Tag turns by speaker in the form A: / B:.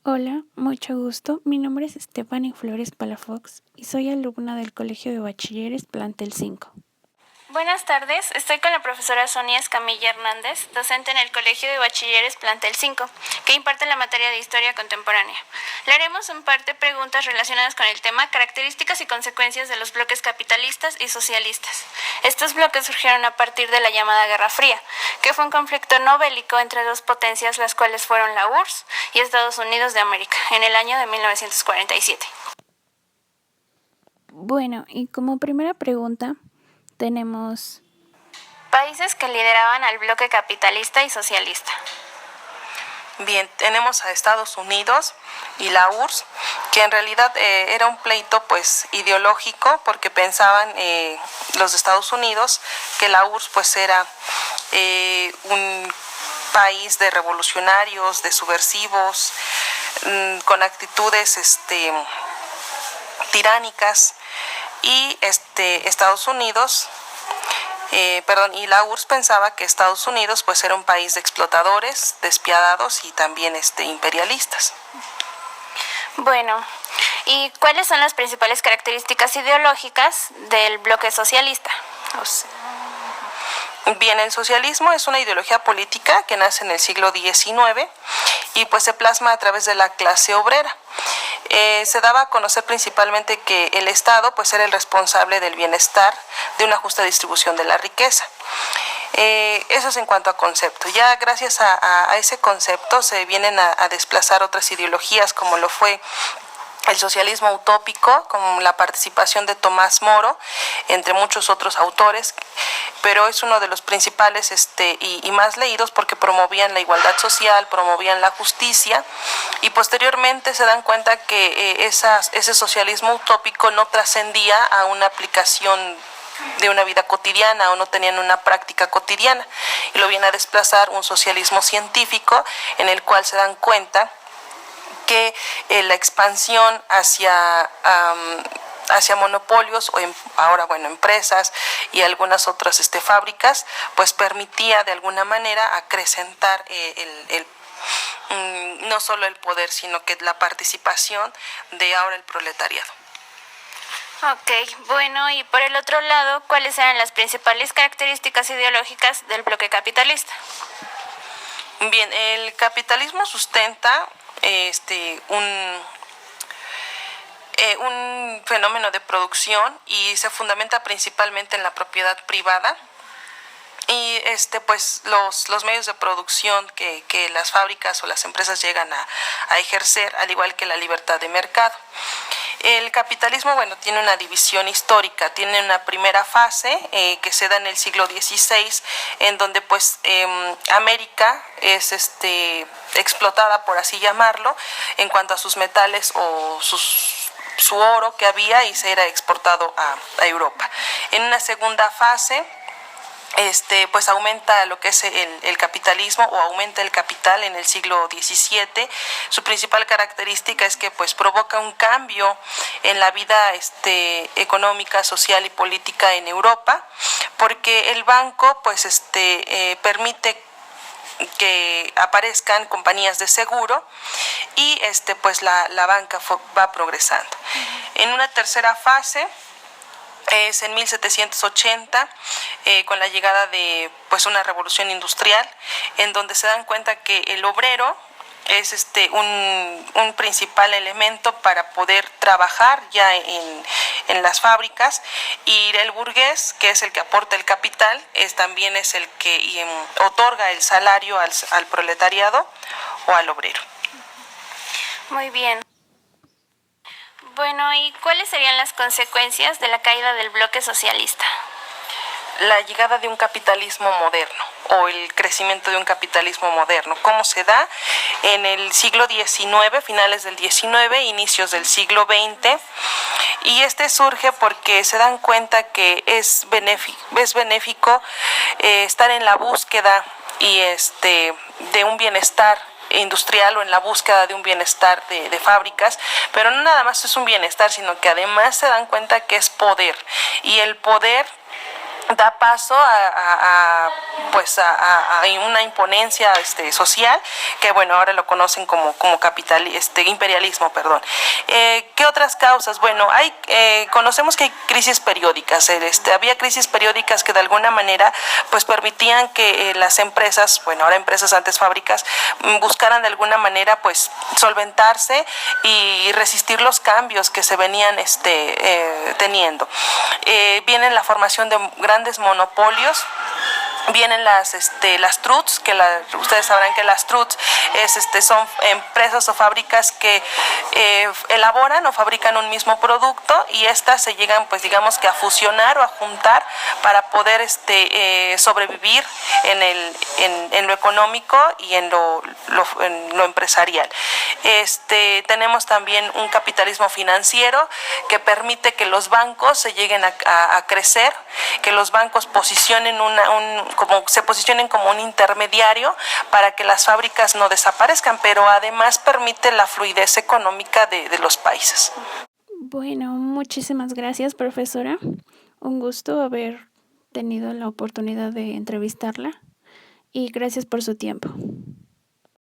A: Hola, mucho gusto. Mi nombre es Stephanie Flores Palafox y soy alumna del Colegio de Bachilleres Plantel 5.
B: Buenas tardes, estoy con la profesora Sonia Escamilla Hernández, docente en el Colegio de Bachilleres Plantel 5, que imparte la materia de Historia Contemporánea. Le haremos en parte preguntas relacionadas con el tema características y consecuencias de los bloques capitalistas y socialistas. Estos bloques surgieron a partir de la llamada Guerra Fría, que fue un conflicto no bélico entre dos potencias, las cuales fueron la URSS y Estados Unidos de América, en el año de 1947.
A: Bueno, y como primera pregunta tenemos
B: Países que lideraban al bloque capitalista y socialista.
C: Bien, tenemos a Estados Unidos y la URSS, que en realidad era un pleito pues ideológico, porque pensaban los de Estados Unidos que la URSS pues era un país de revolucionarios, de subversivos, con actitudes tiránicas, y Estados Unidos y la URSS pensaba que Estados Unidos pues era un país de explotadores, despiadados y también imperialistas.
B: Bueno, ¿y cuáles son las principales características ideológicas del bloque socialista?
C: Bien, el socialismo es una ideología política que nace en el siglo XIX y pues se plasma a través de la clase obrera. Se daba a conocer principalmente que el Estado pues era el responsable del bienestar, de una justa distribución de la riqueza. Eso es en cuanto a concepto. Ya gracias a ese concepto se vienen a desplazar otras ideologías, como lo fue el socialismo utópico, con la participación de Tomás Moro, entre muchos otros autores, pero es uno de los principales y más leídos, porque promovían la igualdad social, promovían la justicia, y posteriormente se dan cuenta que ese socialismo utópico no trascendía a una aplicación de una vida cotidiana, o no tenían una práctica cotidiana, y lo viene a desplazar un socialismo científico, en el cual se dan cuenta que la expansión hacia monopolios o empresas y algunas otras fábricas pues permitía de alguna manera acrecentar no solo el poder, sino que la participación de ahora el proletariado.
B: Ok, bueno, y por el otro lado, ¿cuáles eran las principales características ideológicas del bloque capitalista?
C: Bien, el capitalismo sustenta un fenómeno de producción, y se fundamenta principalmente en la propiedad privada, y pues los medios de producción que las fábricas o las empresas llegan a ejercer, al igual que la libertad de mercado. El capitalismo, tiene una división histórica. Tiene una primera fase que se da en el siglo XVI, en donde pues América es explotada, por así llamarlo, en cuanto a sus metales o su oro que había, y se era exportado a Europa. En una segunda fase pues aumenta lo que es el capitalismo, o aumenta el capital en el siglo XVII. Su principal característica es que pues provoca un cambio en la vida económica, social y política en Europa, porque el banco pues permite que aparezcan compañías de seguro, y pues la banca va progresando. En una tercera fase es en 1780, con la llegada de pues una revolución industrial, en donde se dan cuenta que el obrero es un principal elemento para poder trabajar ya en las fábricas, y el burgués, que es el que aporta el capital, también es el que otorga el salario al proletariado o al obrero.
B: Muy bien. Bueno, ¿y cuáles serían las consecuencias de la caída del bloque socialista?
C: La llegada de un capitalismo moderno, o el crecimiento de un capitalismo moderno. ¿Cómo se da? En el siglo XIX, finales del XIX, inicios del siglo XX, y surge porque se dan cuenta que es benéfico estar en la búsqueda de un bienestar industrial, o en la búsqueda de un bienestar de fábricas, pero no nada más es un bienestar, sino que además se dan cuenta que es poder, y el poder da paso pues a una imponencia social que bueno ahora lo conocen como capital imperialismo, perdón. ¿Qué otras causas? Bueno, conocemos que hay crisis periódicas. Había crisis periódicas que de alguna manera pues permitían que las empresas, bueno ahora empresas, antes fábricas, buscaran de alguna manera pues solventarse y resistir los cambios que se venían teniendo. Viene la formación de grandes monopolios. Vienen las TRUTs, que ustedes sabrán que las TRUTs son empresas o fábricas que elaboran o fabrican un mismo producto y estas se llegan pues digamos que a fusionar o a juntar para poder sobrevivir en lo económico y en lo empresarial. Tenemos también un capitalismo financiero que permite que los bancos se lleguen a crecer, que los bancos se posicionen como un intermediario para que las fábricas no desaparezcan, pero además permite la fluidez económica de los países.
A: Bueno, muchísimas gracias, profesora. Un gusto haber tenido la oportunidad de entrevistarla y gracias por su tiempo.